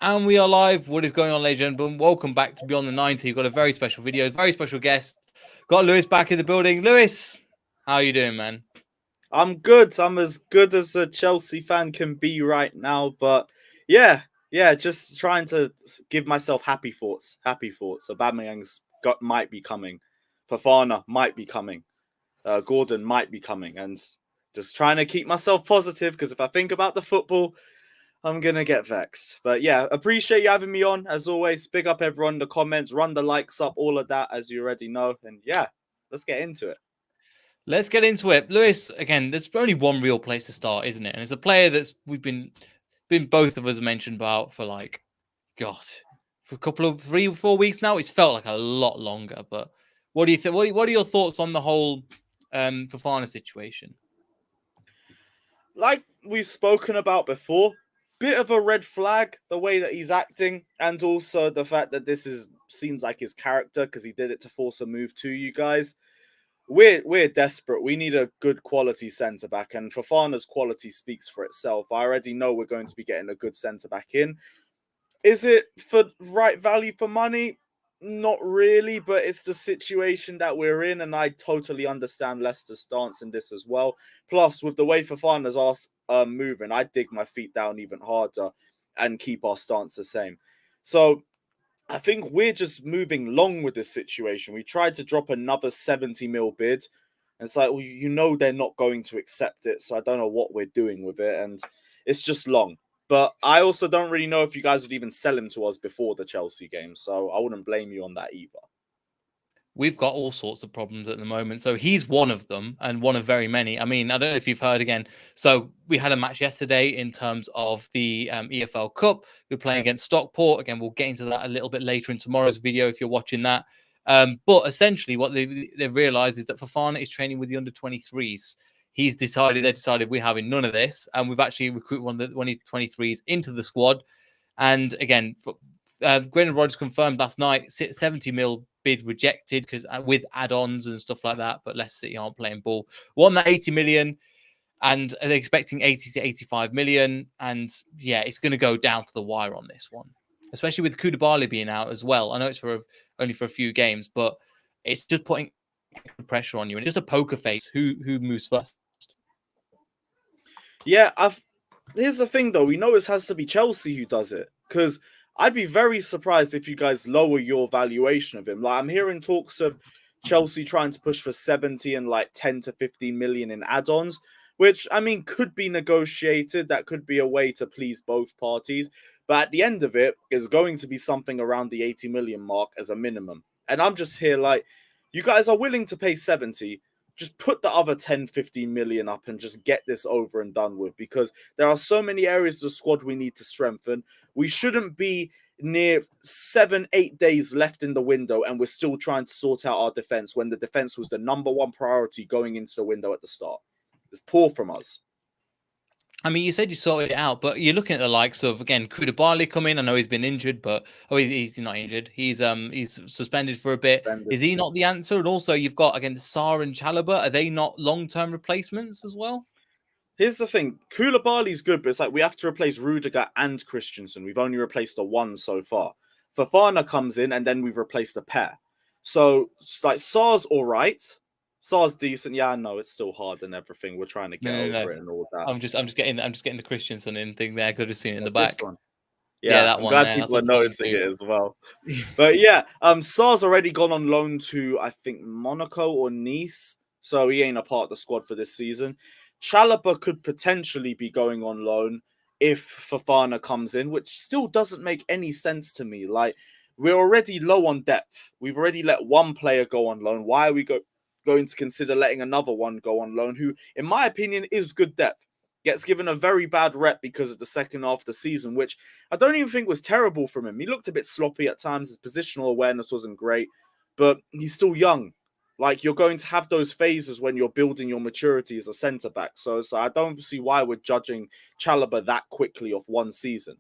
And we are live. What is going on, ladies and gentlemen? Welcome back to Beyond the 90. We've got a very special video, very special guest. Got Lewis back in the building. Lewis, how are you doing, man? I'm good. I'm as good as a Chelsea fan can be right now. But yeah, just trying to give myself happy thoughts. Happy thoughts. Aubameyang's might be coming. Fofana might be coming. Gordon might be coming. And just trying to keep myself positive because if I think about the football, I'm going to get vexed. But yeah, appreciate you having me on. As always, big up everyone in the comments. Run the likes up, all of that, as you already know. And yeah, let's get into it. Let's get into it. Lewis, again, there's only one real place to start, isn't it? And it's a player that's we've been both of us mentioned about for for a couple of 3-4 weeks now. It's felt like a lot longer. But what do you think? What are your thoughts on the whole Fofana situation? Like we've spoken about before, bit of a red flag the way that he's acting, and also the fact that seems like his character because he did it to force a move to you guys. We're desperate. We need a good quality centre back, and Fofana's quality speaks for itself. I already know we're going to be getting a good centre back in. Is it for right value for money? Not really, but it's the situation that we're in, and I totally understand Leicester's stance in this as well. Plus, with the way Fofana's moving, I dig my feet down even harder and keep our stance the same. So I think we're just moving long with this situation. We tried to drop another 70 mil bid. And it's like, well, you know they're not going to accept it. So I don't know what we're doing with it. And it's just long. But I also don't really know if you guys would even sell him to us before the Chelsea game. So I wouldn't blame you on that either. We've got all sorts of problems at the moment. So he's one of them and one of very many. I mean, I don't know if you've heard again. So we had a match yesterday in terms of the EFL Cup. We're playing against Stockport. Again, we'll get into that a little bit later in tomorrow's video if you're watching that. But essentially what they've realised is that Fofana is training with the under-23s. They decided we're having none of this. And we've actually recruited one of the 23s into the squad. And again, Rodgers confirmed last night 70 mil bid rejected because with add-ons and stuff like that. But Leicester City aren't playing ball. Won that 80 million, and they're expecting 80 to 85 million. And yeah, it's going to go down to the wire on this one, especially with Koulibaly being out as well. I know it's only for a few games, but it's just putting pressure on you, and it's just a poker face. Who moves first? Yeah, here's the thing though. We know it has to be Chelsea who does it because I'd be very surprised if you guys lower your valuation of him. Like I'm hearing talks of Chelsea trying to push for 70 and like 10 to 15 million in add-ons, which I mean could be negotiated. That could be a way to please both parties. But at the end of it is going to be something around the 80 million mark as a minimum. And I'm just here like, you guys are willing to pay 70. Just put the other 10, 15 million up and just get this over and done with because there are so many areas of the squad we need to strengthen. We shouldn't be near 7-8 days left in the window and we're still trying to sort out our defense when the defense was the number one priority going into the window at the start. It's poor from us. I mean, you said you sorted it out, but you're looking at the likes of, again, Koulibaly come in. I know he's been injured, but he's not injured. He's suspended for a bit. Is he not the answer? And also, you've got again Sarr and Chalobah. Are they not long-term replacements as well? Here's the thing: Koulibaly's good, but it's like we have to replace Rudiger and Christensen. We've only replaced the one so far. Fofana comes in, and then we've replaced the pair. So like Sarr's all right. Sarr's decent. Yeah, I know it's still hard and everything. We're trying to get over it and all that. I'm just getting the Christensen in thing there. I could have seen it in the back. Yeah, that I'm one glad there. people are noticing it as well. But yeah, Sarr's already gone on loan to I think Monaco or Nice, so he ain't a part of the squad for this season. Chalobah could potentially be going on loan if Fofana comes in, which still doesn't make any sense to me. Like we're already low on depth. We've already let one player go on loan. Why are we going to consider letting another one go on loan? Who, in my opinion, is good depth. Gets given a very bad rep because of the second half of the season, which I don't even think was terrible from him. He looked a bit sloppy at times. His positional awareness wasn't great, but he's still young. Like, you're going to have those phases when you're building your maturity as a centre-back. So I don't see why we're judging Chalobah that quickly off one season.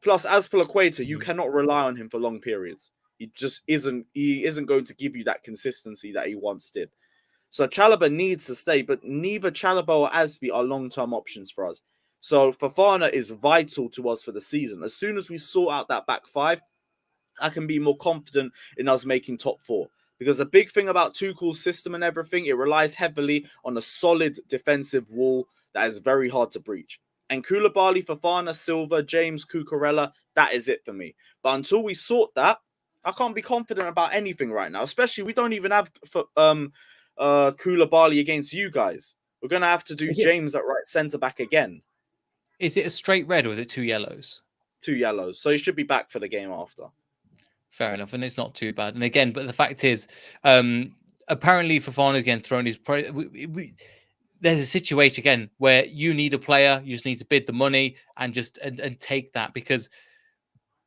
Plus, as for Equator, you cannot rely on him for long periods. He just isn't going to give you that consistency that he once did. So Chalobah needs to stay, but neither Chalobah or Asby are long-term options for us. So Fofana is vital to us for the season. As soon as we sort out that back five, I can be more confident in us making top four. Because the big thing about Tuchel's system and everything, it relies heavily on a solid defensive wall that is very hard to breach. And Koulibaly, Fofana, Silva, James, Cucurella, that is it for me. But until we sort that, I can't be confident about anything right now. Especially, we don't even have Koulibaly against you guys. We're going to have to do James at right centre-back again. Is it a straight red or is it 2 yellows? 2 yellows. So he should be back for the game after. Fair enough, and it's not too bad. And again, but the fact is, apparently Fofana's again thrown his. There's a situation again where you need a player, you just need to bid the money and just and take that, because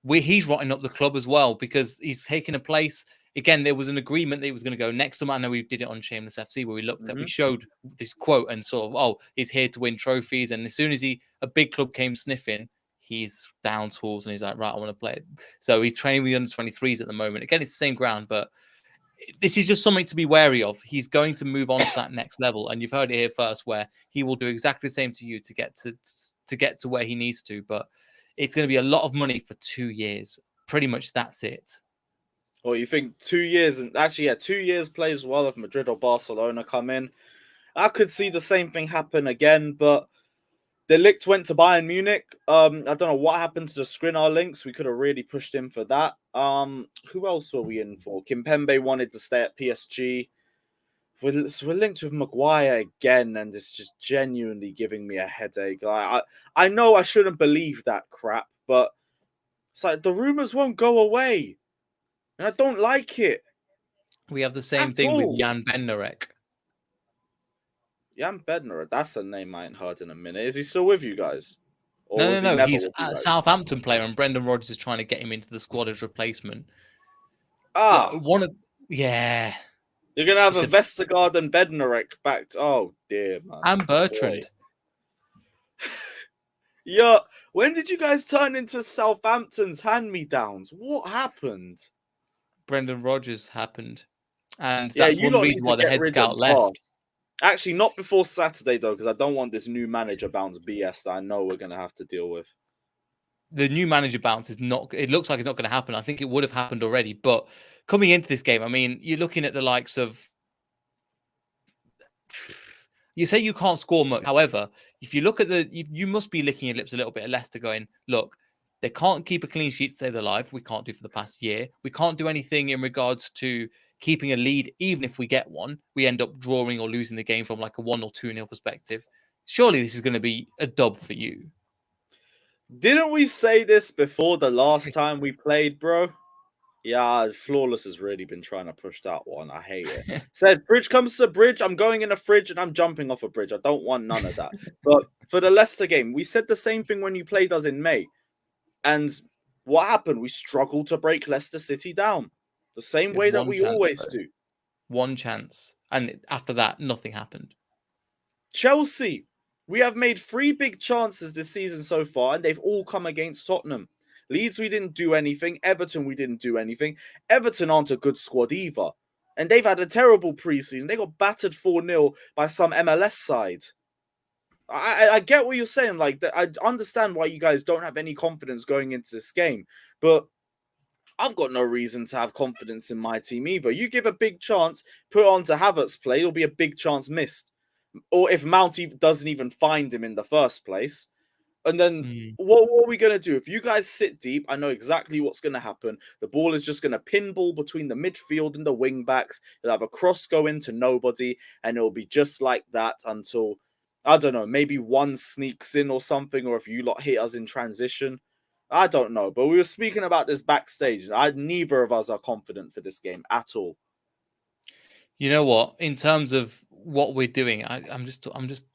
he's rotting up the club as well, because he's taking a place. Again, there was an agreement that he was going to go next summer. I know we did it on Shameless FC where we looked at, we showed this quote and sort of, oh, he's here to win trophies. And as soon as a big club came sniffing, he's down tools and he's like, right, I want to play it. So he's training with the under-23s at the moment. Again, it's the same ground, but this is just something to be wary of. He's going to move on to that next level. And you've heard it here first, where he will do exactly the same to you to get to where he needs to. But it's going to be a lot of money for 2 years. Pretty much that's it. Well, you think 2 years, and actually, 2 years plays well if Madrid or Barcelona come in. I could see the same thing happen again, but De Ligt went to Bayern Munich. I don't know what happened to the Skriniar links. We could have really pushed him for that. Who else were we in for? Kimpembe wanted to stay at PSG. We're linked with Maguire again, and it's just genuinely giving me a headache. I know I shouldn't believe that crap, but it's like the rumors won't go away. And I don't like it. We have the same thing with Jan Bednarek. Jan Bednarek, that's a name I ain't heard in a minute. Is he still with you guys? Or no. He's a Southampton player, and Brendan Rodgers is trying to get him into the squad as replacement. Yeah. You're going to have a Vestergaard and Bednarek back. Oh, dear, man. And Bertrand. Yeah. When did you guys turn into Southampton's hand-me-downs? What happened? Brendan Rodgers happened. And that's one reason why the head scout left. Actually, not before Saturday, though, because I don't want this new manager bounce BS that I know we're going to have to deal with. The new manager bounce is not... It looks like it's not going to happen. I think it would have happened already. But coming into this game, I mean, you're looking at the likes of... You say you can't score much. However, if you look at you must be licking your lips a little bit at Leicester going, look, they can't keep a clean sheet to stay alive. We can't do for the past year. We can't do anything in regards to keeping a lead. Even if we get one, we end up drawing or losing the game from like a 1 or 2-0 perspective. Surely this is going to be a dub for you. Didn't we say this before the last time we played, bro? Yeah, Flawless has really been trying to push that one. I hate it. Said, bridge comes to bridge. I'm going in a fridge and I'm jumping off a bridge. I don't want none of that. But for the Leicester game, we said the same thing when you played us in May. And what happened? We struggled to break Leicester City down. The same way that we always do. One chance. And after that, nothing happened. Chelsea. We have made 3 big chances this season so far, and they've all come against Tottenham. Leeds, we didn't do anything. Everton, we didn't do anything. Everton aren't a good squad either. And they've had a terrible preseason. They got battered 4-0 by some MLS side. I get what you're saying. Like, I understand why you guys don't have any confidence going into this game. But I've got no reason to have confidence in my team either. You give a big chance, put on to Havertz play, it'll be a big chance missed. Or if Mount doesn't even find him in the first place. And then what are we going to do? If you guys sit deep, I know exactly what's going to happen. The ball is just going to pinball between the midfield and the wing backs. You'll have a cross go into nobody, and it'll be just like that until, I don't know, maybe one sneaks in or something, or if you lot hit us in transition. I don't know. But we were speaking about this backstage. Neither of us are confident for this game at all. You know what? In terms of what we're doing, I'm just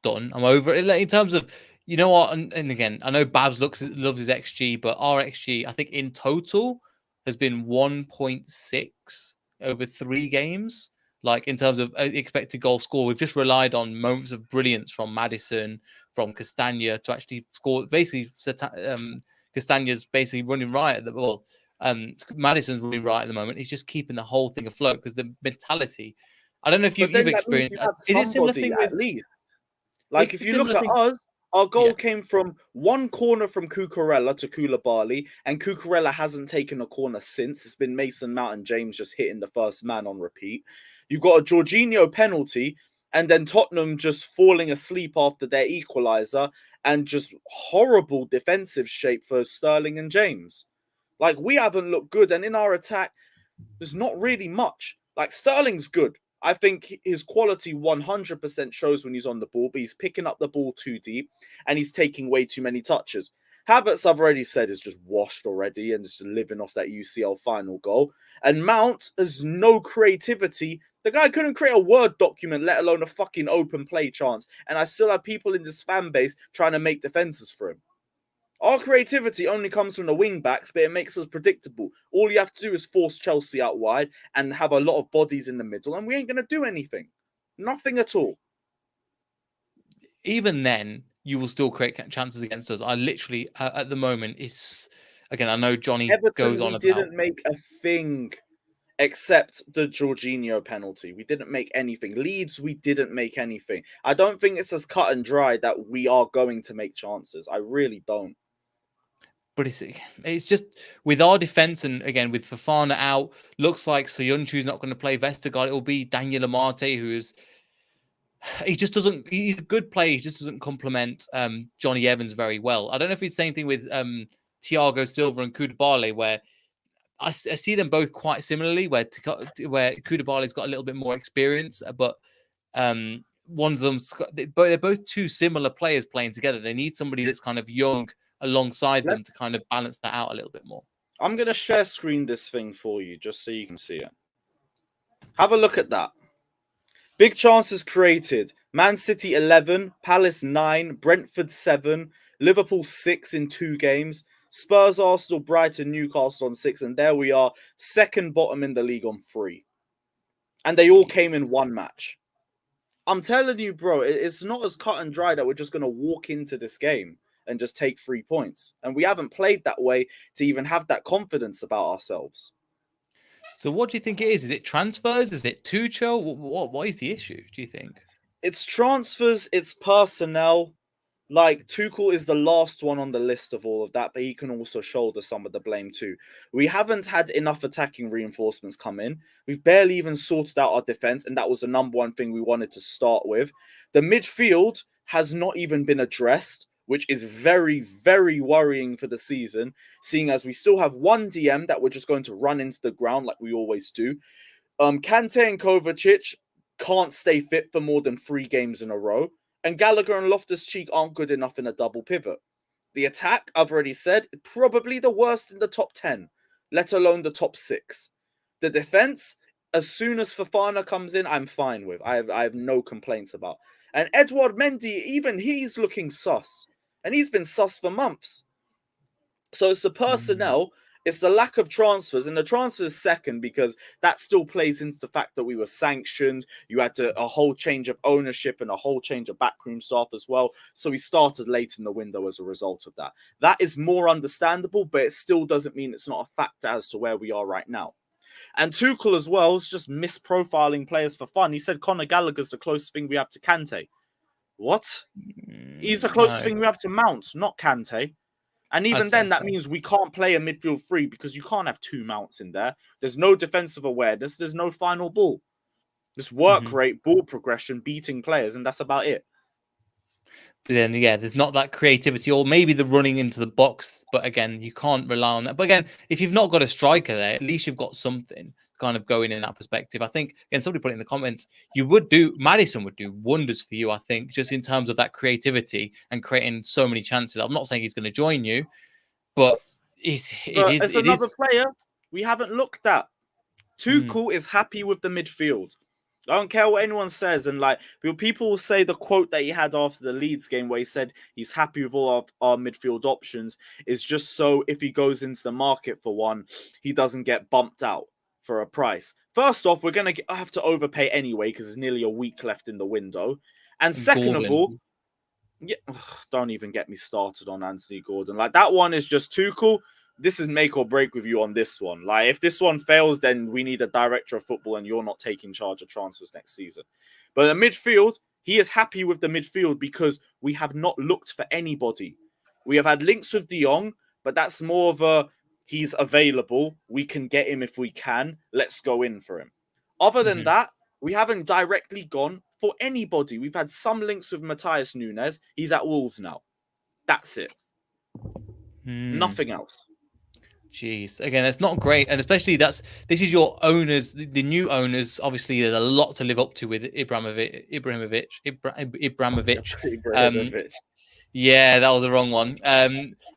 done. I'm over it. In terms of, you know what? And again, I know Babs loves his XG, but our XG, I think in total, has been 1.6 over 3 games. Like in terms of expected goal score, we've just relied on moments of brilliance from Maddison, from Castagna to actually score. Basically, Castagna's basically running right at the ball. Maddison's running right at the moment. He's just keeping the whole thing afloat because the mentality. I don't know if you've experienced. Is it a similar thing with least? Like if you look at us, Our goal came from one corner from Cucurella to Koulibaly, and Cucurella hasn't taken a corner since. It's been Mason Mount and James just hitting the first man on repeat. You've got a Jorginho penalty, and then Tottenham just falling asleep after their equaliser, and just horrible defensive shape for Sterling and James. Like, we haven't looked good, and in our attack, there's not really much. Like, Sterling's good. I think his quality 100% shows when he's on the ball, but he's picking up the ball too deep and he's taking way too many touches. Havertz, I've already said, is just washed already and just living off that UCL final goal. And Mount has no creativity. The guy couldn't create a Word document, let alone a fucking open play chance. And I still have people in this fan base trying to make defenses for him. Our creativity only comes from the wing backs, but it makes us predictable. All you have to do is force Chelsea out wide and have a lot of bodies in the middle, and we ain't going to do anything. Nothing at all. Even then, you will still create chances against us. I literally, at the moment, is again, I know Johnny goes on about... we didn't make a thing except the Jorginho penalty. We didn't make anything. Leeds, we didn't make anything. I don't think it's as cut and dry that we are going to make chances. I really don't. But it's just with our defense, and again with Fofana out, looks like Soyuncu's not going to play. Vestergaard, it will be Daniel Amate, who is he just doesn't. He's a good player. He just doesn't complement Johnny Evans very well. I don't know if it's the same thing with Thiago Silva and Koulibaly, where I see them both quite similarly. Where Koulibaly's got a little bit more experience, but one of them's they're both two similar players playing together. They need somebody that's kind of young alongside them to kind of balance that out a little bit more. I'm going to share screen this thing for you just so you can see it. Have a look at that. Big chances created. Man City 11, Palace 9, Brentford 7, Liverpool 6 in 2 games, Spurs, Arsenal, Brighton, Newcastle on 6, and there we are, second bottom in the league on 3. And they all came in one match. I'm telling you, bro, it's not as cut and dry that we're just going to walk into this game and just take 3 points. And we haven't played that way to even have that confidence about ourselves. So what do you think it is? Is it transfers? Is it Tuchel? What is the issue, do you think? It's transfers, it's personnel. Like, Tuchel is the last one on the list of all of that, but he can also shoulder some of the blame too. We haven't had enough attacking reinforcements come in. We've barely even sorted out our defense, and that was the number one thing we wanted to start with. The midfield has not even been addressed, which is very, very worrying for the season, seeing as we still have one DM that we're just going to run into the ground like we always do. Kante and Kovacic can't stay fit for more than 3 games in a row. And Gallagher and Loftus-Cheek aren't good enough in a double pivot. The attack, I've already said, probably the worst in the top 10, let alone the top 6. The defense, as soon as Fofana comes in, I'm fine with. I have no complaints about. And Edouard Mendy, even he's looking sus. And he's been sus for months. So it's the personnel, it's the lack of transfers. And the transfers second, because that still plays into the fact that we were sanctioned. You had a whole change of ownership and a whole change of backroom staff as well. So we started late in the window as a result of that. That is more understandable, but it still doesn't mean it's not a factor as to where we are right now. And Tuchel as well is just misprofiling players for fun. He said Conor Gallagher's the closest thing we have to Kante. What? He's the closest thing we have to Mount, not Kante. And even then, that means we can't play a midfield 3 because you can't have 2 Mounts in there. There's no defensive awareness. There's no final ball. Just work rate, ball progression, beating players, and that's about it. But then, yeah, there's not that creativity, or maybe the running into the box. But again, you can't rely on that. But again, if you've not got a striker there, at least you've got something kind of going in that perspective. I think, again, somebody put it in the comments, Maddison would do wonders for you, I think, just in terms of that creativity and creating so many chances. I'm not saying he's going to join you, but it's another player we haven't looked at. Tuchel is happy with the midfield. I don't care what anyone says. And like, people will say the quote that he had after the Leeds game where he said he's happy with all of our midfield options is just so if he goes into the market for one, he doesn't get bumped out for a price. First off, we're going to have to overpay anyway because there's nearly a week left in the window. And second of all, don't even get me started on Anthony Gordon. Like, that one is just Tuchel. This is make or break with you on this one. Like, if this one fails, then we need a director of football and you're not taking charge of transfers next season. But in midfield, He is happy with the midfield because we have not looked for anybody. We have had links with De Jong, but that's more of a he's available. We can get him if we can. Let's go in for him. Other than that, we haven't directly gone for anybody. We've had some links with Matthias Nunes. He's at Wolves now. That's it. Nothing else. Jeez, again, that's not great, and especially this is your owners, the new owners. Obviously, there's a lot to live up to with Ibrahimovic. Yeah, that was the wrong one.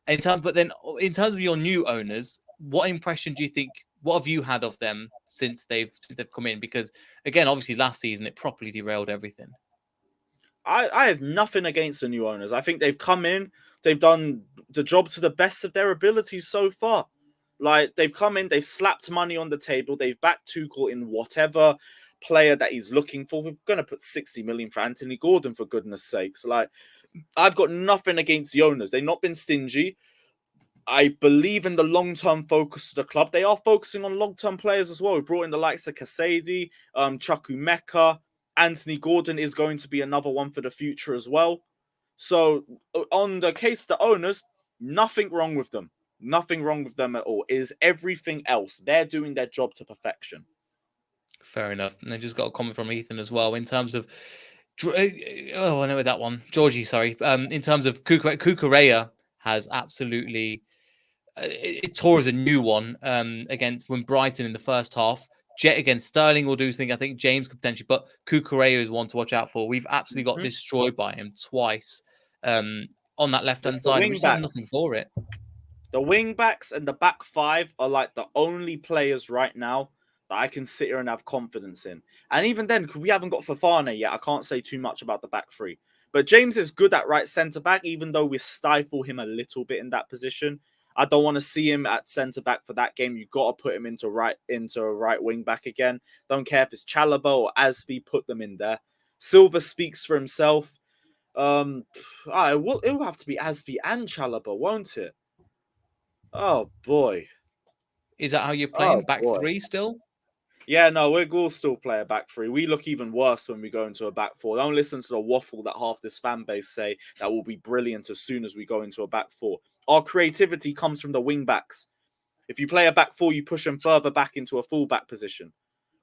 In terms of your new owners, what impression do you think? What have you had of them since they've come in? Because again, obviously, last season it properly derailed everything. I have nothing against the new owners. I think they've come in, they've done the job to the best of their abilities so far. Like, they've come in, they've slapped money on the table, they've backed Tuchel in whatever player that he's looking for. We're going to put 60 million for Anthony Gordon, for goodness sakes. Like, I've got nothing against the owners. They've not been stingy. I believe in the long-term focus of the club. They are focusing on long-term players as well. We brought in the likes of Kasedi, Chukwuemeka. Anthony Gordon is going to be another one for the future as well. So, on the case of the owners, nothing wrong with them. Nothing wrong with them at all. It is everything else. They're doing their job to perfection. Fair enough. And I just got a comment from Ethan as well in terms of I know that one. Georgie, sorry. In terms of Cucurella has absolutely it tore as a new one against Brighton in the first half. Jet against Sterling will do things. I think James could potentially, but Cucurella is one to watch out for. We've absolutely got destroyed by him twice on that left-hand side. We've done nothing for it. The wing backs and the back five are like the only players right now that I can sit here and have confidence in. And even then, because we haven't got Fofana yet, I can't say too much about the back three. But James is good at right centre-back, even though we stifle him a little bit in that position. I don't want to see him at centre-back for that game. You've got to put him into a right wing-back again. Don't care if it's Chalobah or Aspi, put them in there. Silva speaks for himself. It'll have to be Aspi and Chalobah, won't it? Oh, boy. Is that how you're playing? Back three still? Yeah, no, we'll still play a back three. We look even worse when we go into a back four. Don't listen to the waffle that half this fan base say that will be brilliant as soon as we go into a back four. Our creativity comes from the wing backs. If you play a back four, you push them further back into a full back position.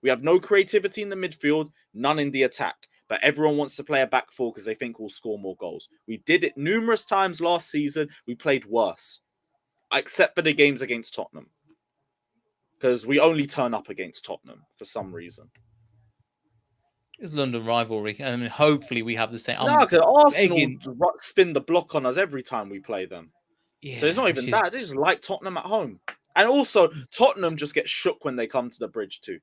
We have no creativity in the midfield, none in the attack. But everyone wants to play a back four because they think we'll score more goals. We did it numerous times last season. We played worse. Except for the games against Tottenham. Because we only turn up against Tottenham for some reason. It's London rivalry. I mean, hopefully we have the same. No, because Arsenal spin the block on us every time we play them. Yeah, so it's not even that. They just like Tottenham at home. And also, Tottenham just get shook when they come to the bridge too.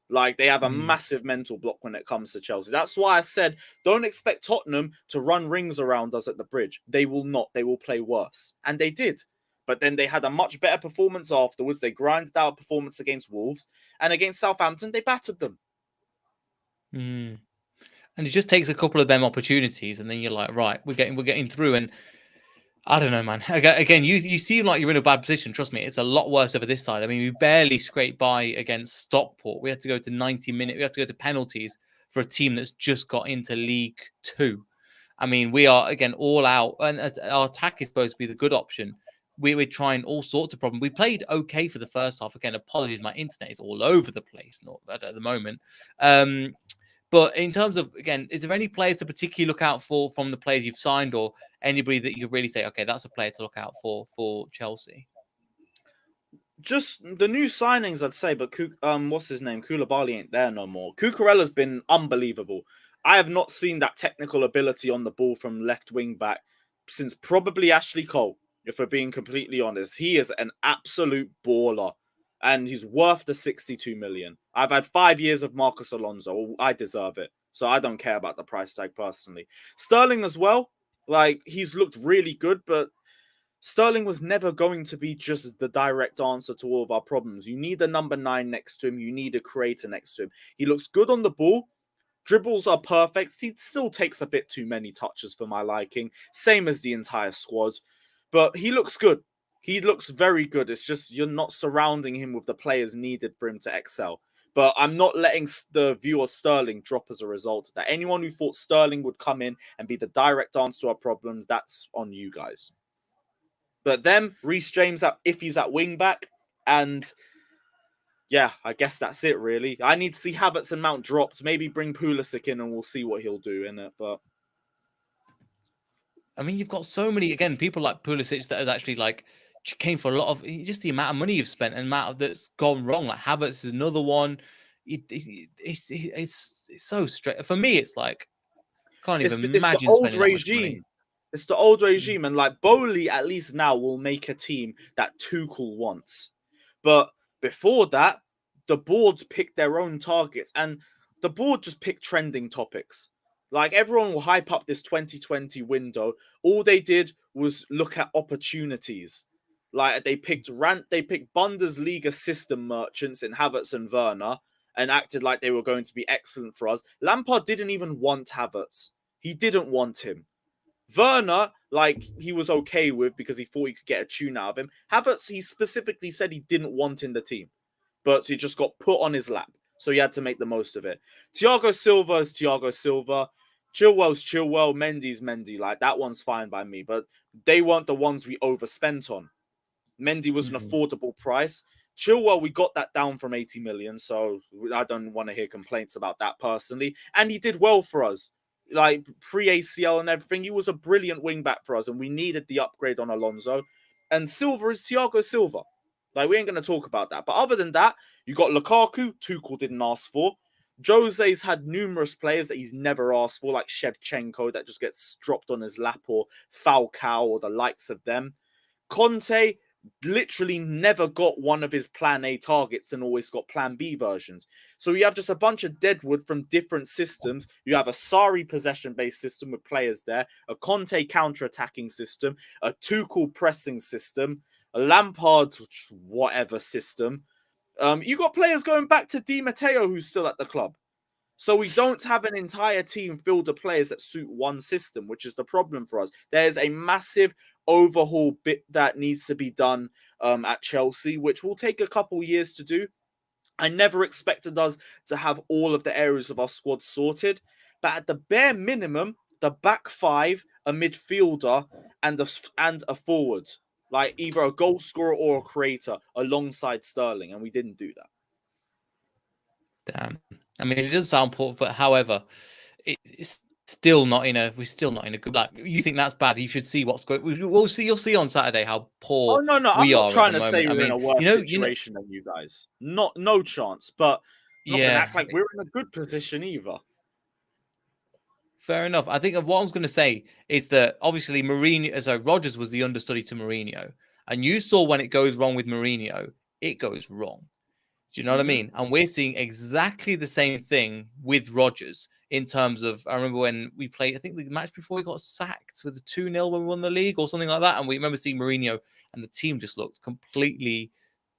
Like, they have a massive mental block when it comes to Chelsea. That's why I said, don't expect Tottenham to run rings around us at the bridge. They will not. They will play worse. And they did. But then they had a much better performance afterwards. They grinded out a performance against Wolves. And against Southampton, they battered them. And it just takes a couple of them opportunities. And then you're like, right, we're getting through. And I don't know, man. Again, you seem like you're in a bad position. Trust me, it's a lot worse over this side. I mean, we barely scraped by against Stockport. We had to go to 90 minutes. We had to go to penalties for a team that's just got into League Two. I mean, we are, again, all out. And our attack is supposed to be the good option. We're trying all sorts of problems. We played okay for the first half. Again, apologies, my internet is all over the place at the moment. But in terms of, again, is there any players to particularly look out for from the players you've signed, or anybody that you really say, okay, that's a player to look out for Chelsea? Just the new signings, I'd say, but what's his name? Koulibaly ain't there no more. Cucurella's been unbelievable. I have not seen that technical ability on the ball from left wing back since probably Ashley Cole, if we're being completely honest. He is an absolute baller. And he's worth the 62 million. I've had 5 years of Marcus Alonso. I deserve it. So I don't care about the price tag personally. Sterling as well. Like, he's looked really good, but Sterling was never going to be just the direct answer to all of our problems. You need a number 9 next to him. You need a creator next to him. He looks good on the ball. Dribbles are perfect. He still takes a bit too many touches for my liking. Same as the entire squad. But he looks good. He looks very good. It's just you're not surrounding him with the players needed for him to excel. But I'm not letting the view of Sterling drop as a result of that. Anyone who thought Sterling would come in and be the direct answer to our problems, that's on you guys. But then Reece James, if he's at wing back, and yeah, I guess that's it really. I need to see Havertz and Mount dropped. Maybe bring Pulisic in and we'll see what he'll do in it. But I mean, you've got so many, again, people like Pulisic that has actually like came for a lot of just the amount of money you've spent and the amount that's gone wrong. Like Havertz is another one. It's so straight. For me, it's like, can't even it's the imagine old spending that much money. regime. It's the old regime. And like Bowley, at least now, will make a team that Tuchel wants. But before that, the boards picked their own targets. And the board just picked trending topics. Like everyone will hype up this 2020 window. All they did was look at opportunities. Like they picked Bundesliga system merchants in Havertz and Werner and acted like they were going to be excellent for us. Lampard didn't even want Havertz. He didn't want him. Werner, like, he was okay with because he thought he could get a tune out of him. Havertz, he specifically said he didn't want in the team, but he just got put on his lap. So he had to make the most of it. Thiago Silva is Thiago Silva. Chilwell's Chilwell. Mendy's Mendy. Like, that one's fine by me, but they weren't the ones we overspent on. Mendy was an affordable price. Chilwell, we got that down from 80 million, so I don't want to hear complaints about that personally. And he did well for us. Like, pre-ACL and everything, he was a brilliant wing-back for us, and we needed the upgrade on Alonso. And Silva is Thiago Silva. Like, we ain't going to talk about that. But other than that, you got Lukaku, Tuchel didn't ask for. Jose's had numerous players that he's never asked for, like Shevchenko, that just gets dropped on his lap, or Falcao, or the likes of them. Kante literally never got one of his plan A targets and always got plan B versions. So you have just a bunch of deadwood from different systems. You have a Sarri possession-based system with players there, a Conte counter-attacking system, a Tuchel pressing system, a Lampard whatever system. You got players going back to Di Matteo, who's still at the club. So we don't have an entire team filled with players that suit one system, which is the problem for us. There's a massive overhaul bit that needs to be done at Chelsea, which will take a couple years to do. I never expected us to have all of the areas of our squad sorted. But at the bare minimum, the back five, a midfielder, and a forward. Like either a goal scorer or a creator alongside Sterling. And we didn't do that. Damn. I mean, it does sound poor, but however, it's still not in a. We're still not in a good. Like, you think that's bad? You should see what's going. We'll see. You'll see on Saturday how poor. Oh no, I'm we not are trying at the to say moment. we're in a worse situation than you guys. No chance. But I'm not gonna act like we're in a good position either. Fair enough. I think what I was going to say is that obviously Rodgers was the understudy to Mourinho, and you saw when it goes wrong with Mourinho, it goes wrong. Do you know what I mean? And we're seeing exactly the same thing with Rodgers in terms of, I remember when we played, I think the match before he got sacked with a 2-0 when we won the league or something like that. And we remember seeing Mourinho and the team just looked completely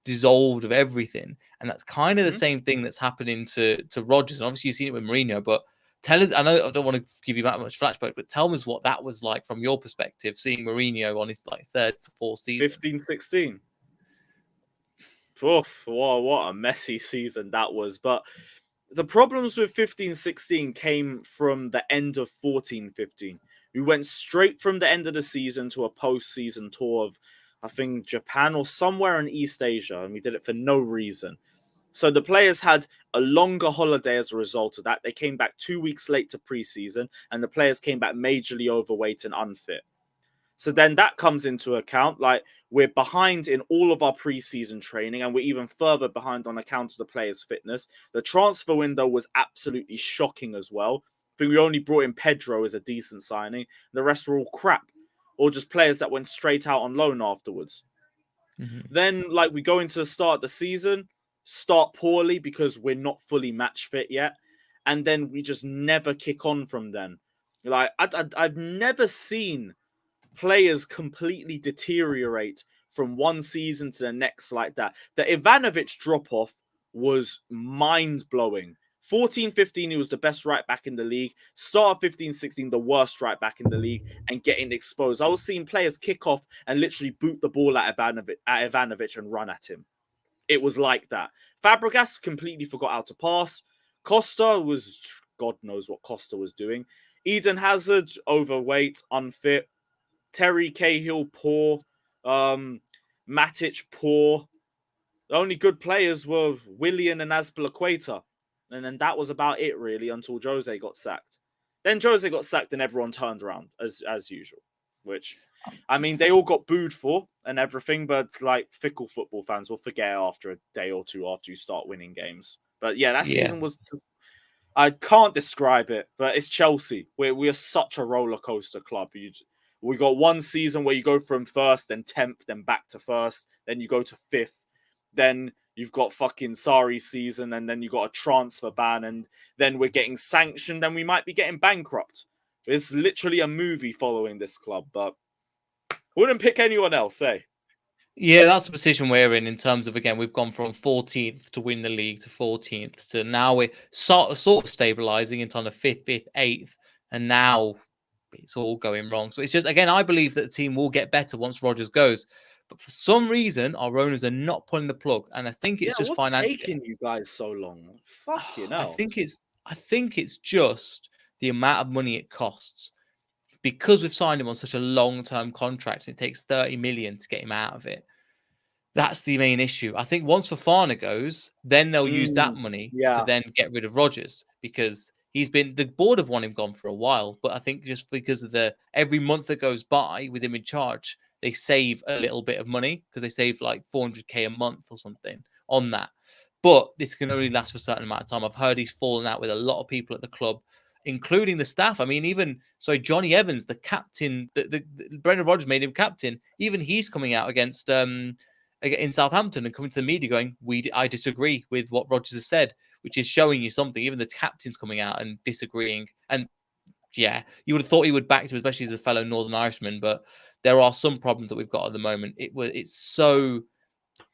dissolved of everything. And that's kind of the same thing that's happening to Rodgers. And obviously you've seen it with Mourinho, but tell us, I know I don't want to give you that much flashback, but tell us what that was like from your perspective, seeing Mourinho on his like third, fourth season. 15-16. Oof, what a messy season that was. But the problems with 15-16 came from the end of 14-15. We went straight from the end of the season to a post-season tour of, I think, Japan or somewhere in East Asia, and we did it for no reason. So the players had a longer holiday as a result of that. They came back 2 weeks late to preseason, and the players came back majorly overweight and unfit. So then that comes into account. Like, we're behind in all of our preseason training, and we're even further behind on account of the players' fitness. The transfer window was absolutely shocking as well. I think we only brought in Pedro as a decent signing. The rest were all crap, or just players that went straight out on loan afterwards. Then, like, we go into the start of the season, start poorly because we're not fully match fit yet, and then we just never kick on from then. Like, I've never seen players completely deteriorate from one season to the next like that. The Ivanovic drop-off was mind-blowing. 14-15, he was the best right back in the league. Start of 15-16, the worst right back in the league, and getting exposed. I was seeing players kick off and literally boot the ball at Ivanovic and run at him. it was like that. Fabregas completely forgot how to pass. Costa was, God knows what Costa was doing. Eden Hazard, overweight, unfit. Terry Cahill, poor. Matic, poor. The only good players were Willian and Azpilicueta. And then that was about it, really, until Jose got sacked. Then Jose got sacked and everyone turned around, as usual. Which, I mean, they all got booed for and everything, but like fickle football fans will forget after a day or two after you start winning games. But yeah, that season was... I can't describe it, but it's Chelsea. We are such a roller coaster club. We got one season where you go from first, then 10th, then back to first, then you go to 5th. Then you've got fucking Sarri's season, and then you got a transfer ban, and then we're getting sanctioned, and we might be getting bankrupt. It's literally a movie following this club, but wouldn't pick anyone else, eh? Yeah, that's the position we're in terms of, again, we've gone from 14th to win the league to 14th to now we're sort of stabilising into on the 5th, 8th, and now it's all going wrong. So it's just, again, I believe that the team will get better once Rodgers goes. But for some reason, our owners are not pulling the plug. And I think it's just what's financial. taking you guys so long? Fuck you know. I think it's just the amount of money it costs. Because we've signed him on such a long-term contract, and it takes 30 million to get him out of it. That's the main issue. I think once Fofana goes, then they'll use that money to then get rid of Rodgers, because the board have wanted him gone for a while. But I think just because of every month that goes by with him in charge, they save a little bit of money, because they save like 400k a month or something on that. But this can only last for a certain amount of time. I've heard he's fallen out with a lot of people at the club, including the staff. I mean, Johnny Evans, the captain, the Brendan Rodgers made him captain. Even he's coming out against in Southampton and coming to the media going, I disagree with what Rodgers has said, which is showing you something. Even the captain's coming out and disagreeing. And yeah, you would have thought he would back him, especially as a fellow Northern Irishman. But there are some problems that we've got at the moment. It's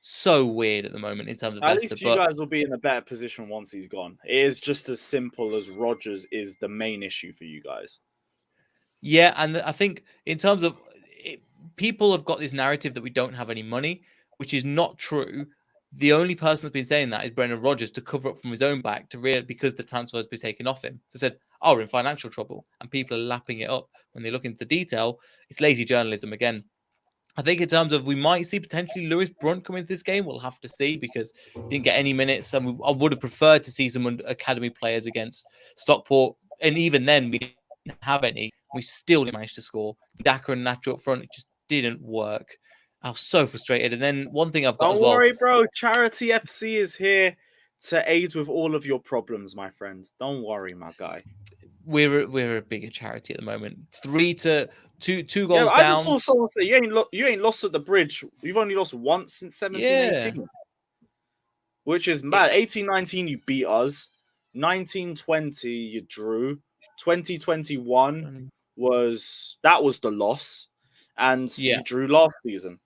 so weird at the moment in terms of Leicester. At least you guys will be in a better position once he's gone. It is just as simple as Rodgers is the main issue for you guys. Yeah, and I think in terms of people have got this narrative that we don't have any money, which is not true. The only person that's been saying that is Brendan Rodgers, to cover up from his own back, because the transfer has been taken off him. They said, "Oh, we're in financial trouble," and people are lapping it up when they look into detail. It's lazy journalism again. I think in terms of, we might see potentially Lewis Brunt come into this game. We'll have to see, because he didn't get any minutes. And I would have preferred to see some academy players against Stockport. And even then, we didn't have any. We still didn't manage to score. Daka and Nacho up front, it just didn't work. I was so frustrated. And then one thing I've got as well. Don't worry, bro. Charity FC is here to aid with all of your problems, my friend. Don't worry, my guy. We're a bigger charity at the moment. 3-2 goals down. I just saw someone say you ain't lost at the bridge. You've only lost once since 17-18. Which is mad. 18-19 you beat us. 19-20 you drew. 2021 was the loss. And you drew last season.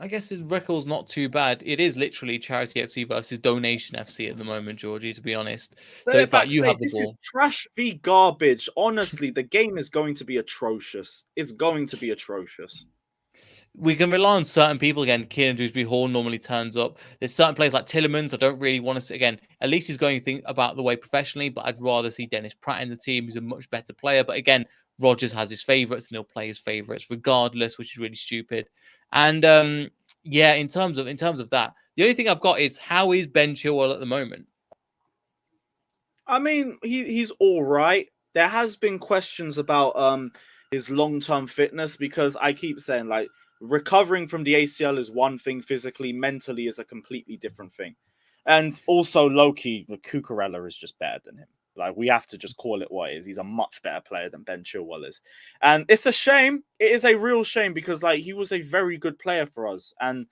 I guess his record's not too bad. It is literally Charity FC versus Donation FC at the moment, Georgie, to be honest. So it's like you have the ball. This is trash v garbage. Honestly, the game is going to be atrocious. It's going to be atrocious. We can rely on certain people again. Kieran Dewsbury Hall normally turns up. There's certain players like Tillemans. I don't really want to see, again, at least he's going to think about the way professionally, but I'd rather see Dennis Pratt in the team. He's a much better player. But again, Rodgers has his favourites and he'll play his favourites regardless, which is really stupid. And in terms of that, the only thing I've got is, how is Ben Chilwell at the moment? I mean, he's all right. There has been questions about his long-term fitness, because I keep saying, like, recovering from the ACL is one thing physically, mentally is a completely different thing. And also, low-key, Cucurella is just better than him. Like, we have to just call it what it is. He's a much better player than Ben Chilwell is. And it's a shame. It is a real shame, because, like, he was a very good player for us. And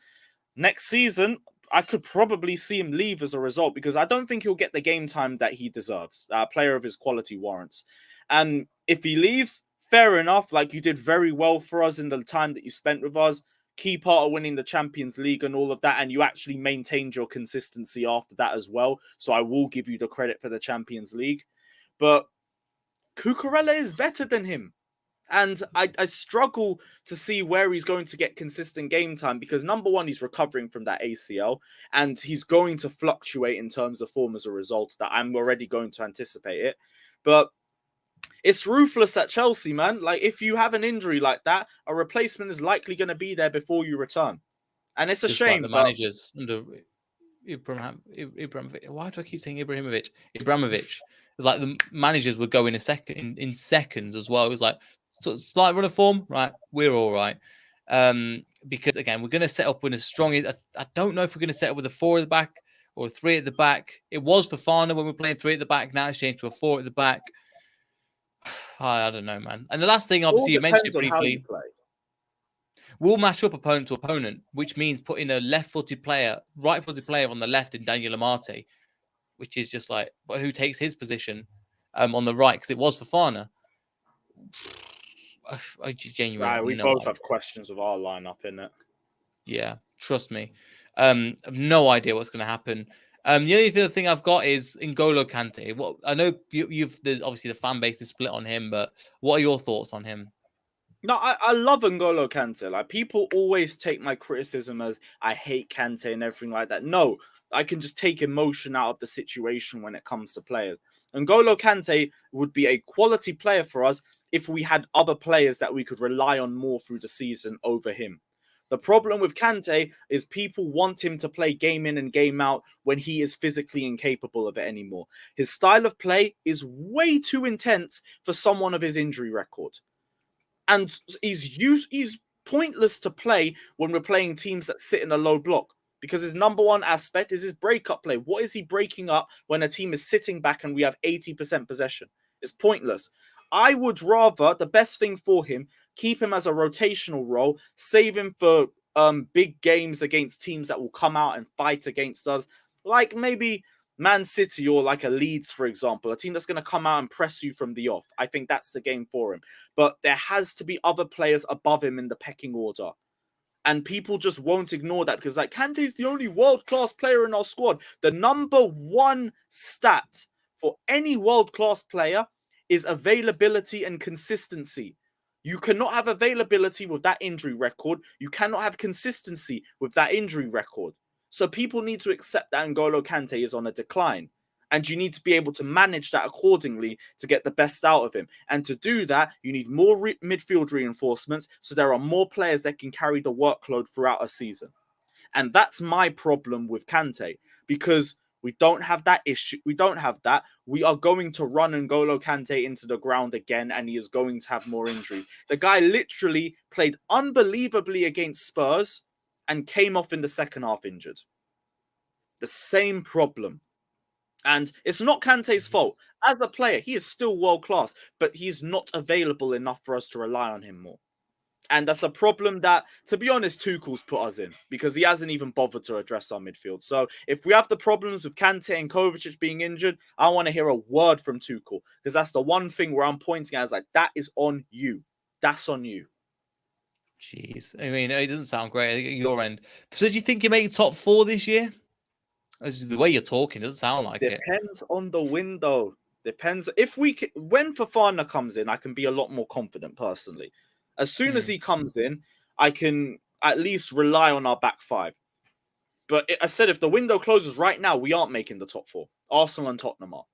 next season, I could probably see him leave as a result, because I don't think he'll get the game time that he deserves. A player of his quality warrants. And if he leaves, fair enough. Like, you did very well for us in the time that you spent with us. Key part of winning the Champions League and all of that, and you actually maintained your consistency after that as well. So I will give you the credit for the Champions League. But Cucurella is better than him. And I struggle to see where he's going to get consistent game time because, number one, he's recovering from that ACL and he's going to fluctuate in terms of form as a result. That I'm already going to anticipate it. But it's ruthless at Chelsea, man. Like, if you have an injury like that, a replacement is likely going to be there before you return. And it's a Just like shame, the but managers under Ibrahimovic. Why do I keep saying Ibrahimovic? Ibrahimovic. Like the managers would go in a second, in seconds as well. It was like slight run of form, right? We're all right. Because again, we're going to set up with a strong. I don't know if we're going to set up with a 4 at the back or a 3 at the back. It was Fofana when we're playing 3 at the back. Now it's changed to a 4 at the back. I don't know, man. And the last thing, obviously, you mentioned it briefly. We'll match up opponent to opponent, which means putting a left-footed player, right-footed player on the left in Daniel Amate, which is just like, but who takes his position on the right? Because it was Fofana. I genuinely have we no both idea. have questions of our lineup in it. Yeah, trust me. I have no idea what's going to happen. The only other thing I've got is N'Golo Kante. Well, I know there's obviously the fan base is split on him, but what are your thoughts on him? No, I love N'Golo Kante. Like, people always take my criticism as I hate Kante and everything like that. No, I can just take emotion out of the situation when it comes to players. N'Golo Kante would be a quality player for us if we had other players that we could rely on more through the season over him. The problem with Kante is people want him to play game in and game out when he is physically incapable of it anymore. His style of play is way too intense for someone of his injury record. And he's pointless to play when we're playing teams that sit in a low block because his number one aspect is his breakup play. What is he breaking up when a team is sitting back and we have 80% possession? It's pointless. I would rather, the best thing for him, keep him as a rotational role, save him for big games against teams that will come out and fight against us, like maybe Man City or like a Leeds, for example, a team that's going to come out and press you from the off. I think that's the game for him. But there has to be other players above him in the pecking order. And people just won't ignore that because, like, Kante's the only world-class player in our squad. The number one stat for any world-class player is availability and consistency. You cannot have availability with that injury record. You cannot have consistency with that injury record. So people need to accept that N'Golo Kante is on a decline. And you need to be able to manage that accordingly to get the best out of him. And to do that, you need more midfield reinforcements so there are more players that can carry the workload throughout a season. And that's my problem with Kante because we don't have that issue. We don't have that. We are going to run N'Golo Kante into the ground again, and he is going to have more injuries. The guy literally played unbelievably against Spurs and came off in the second half injured. The same problem. And it's not Kante's fault. As a player, he is still world class, but he's not available enough for us to rely on him more. And that's a problem that, to be honest, Tuchel's put us in because he hasn't even bothered to address our midfield. So if we have the problems with Kante and Kovacic being injured, I want to hear a word from Tuchel because that's the one thing where I'm pointing at is like, that is on you. That's on you. Jeez. I mean, it doesn't sound great at your end. So do you think you make top 4 this year? The way you're talking doesn't sound like it. Depends on the window. Depends. If we can, when Fofana comes in, I can be a lot more confident personally. As soon as he comes in, I can at least rely on our back 5. But I said if the window closes right now, we aren't making the top 4. Arsenal and Tottenham are.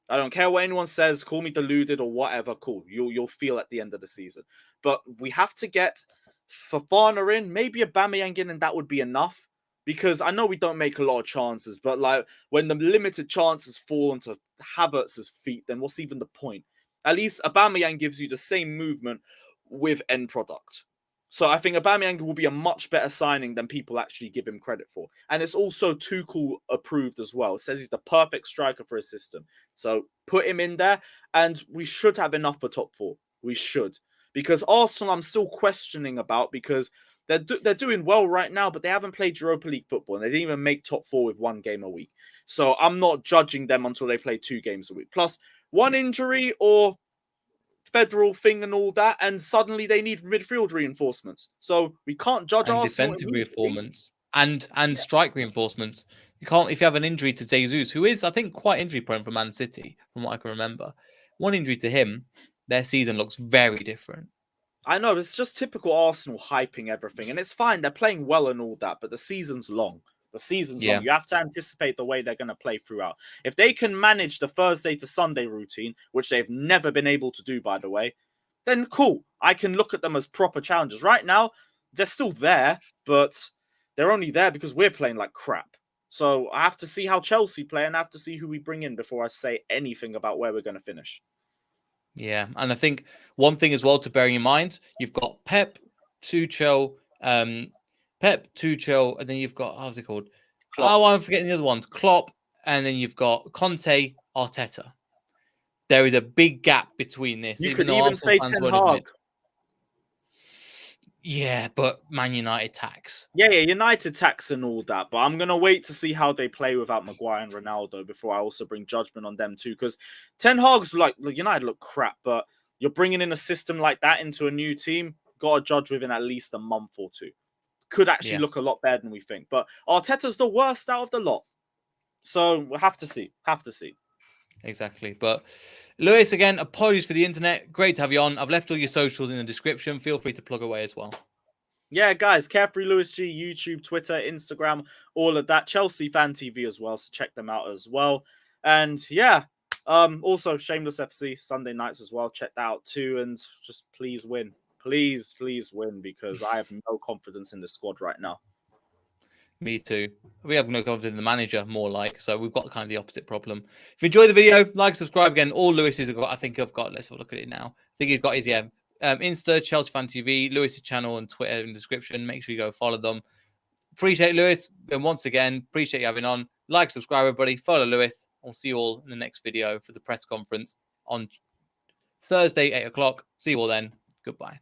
I don't care what anyone says. Call me deluded or whatever. Cool. You'll feel at the end of the season. But we have to get Fofana in, maybe Aubameyang in, and that would be enough. Because I know we don't make a lot of chances, but like when the limited chances fall onto Havertz's feet, then what's even the point? At least Aubameyang gives you the same movement with end product. So I think Aubameyang will be a much better signing than people actually give him credit for. And it's also Tuchel approved as well. It says he's the perfect striker for his system. So put him in there and we should have enough for top 4. We should. Because Arsenal I'm still questioning about because they're doing well right now, but they haven't played Europa League football and they didn't even make top 4 with 1 game a week. So I'm not judging them until they play 2 games a week. Plus 1 injury or federal thing and all that, and suddenly they need midfield reinforcements. So we can't judge and Arsenal defensive reinforcements and strike reinforcements. You can't if you have an injury to Jesus, who is I think quite injury prone for Man City, from what I can remember. 1 injury to him, their season looks very different. I know, it's just typical Arsenal hyping everything, and it's fine. They're playing well and all that, but the season's long. The season's long. You have to anticipate the way they're going to play throughout. If they can manage the Thursday to Sunday routine, which they've never been able to do, by the way, then cool. I can look at them as proper challengers. Right now, they're still there, but they're only there because we're playing like crap. So I have to see how Chelsea play, and I have to see who we bring in before I say anything about where we're going to finish. Yeah, and I think one thing as well to bear in mind, you've got Tuchel, and then you've got, how's it called? Klopp. Oh, I'm forgetting the other ones. Klopp, and then you've got Kante, Arteta. There is a big gap between this. You could even say Ten Hag. Yeah, but Man United tax. Yeah, United tax and all that. But I'm going to wait to see how they play without Maguire and Ronaldo before I also bring judgment on them too. Because Ten Hag's like, United look crap, but you're bringing in a system like that into a new team, got to judge within at least a month or two. Could actually look a lot better than we think. But Arteta's the worst out of the lot. So we'll have to see. Exactly. But Lewis, again, apologies for the internet. Great to have you on. I've left all your socials in the description. Feel free to plug away as well. Yeah, guys, CareFreeLewis G, YouTube, Twitter, Instagram, all of that. Chelsea Fan TV as well, so check them out as well. And yeah, also Shameless FC Sunday nights as well. Check that out too, and just please win. Please win, because I have no confidence in the squad right now. Me too. We have no confidence in the manager, more like. So we've got kind of the opposite problem. If you enjoyed the video, like, subscribe again. All Lewis's have got, I think I've got, let's have a look at it now. I think he's got his, Insta, Chelsea Fan TV, Lewis's channel and Twitter in the description. Make sure you go follow them. Appreciate Lewis. And once again, appreciate you having on. Like, subscribe, everybody. Follow Lewis. I'll see you all in the next video for the press conference on Thursday, 8 o'clock. See you all then. Goodbye.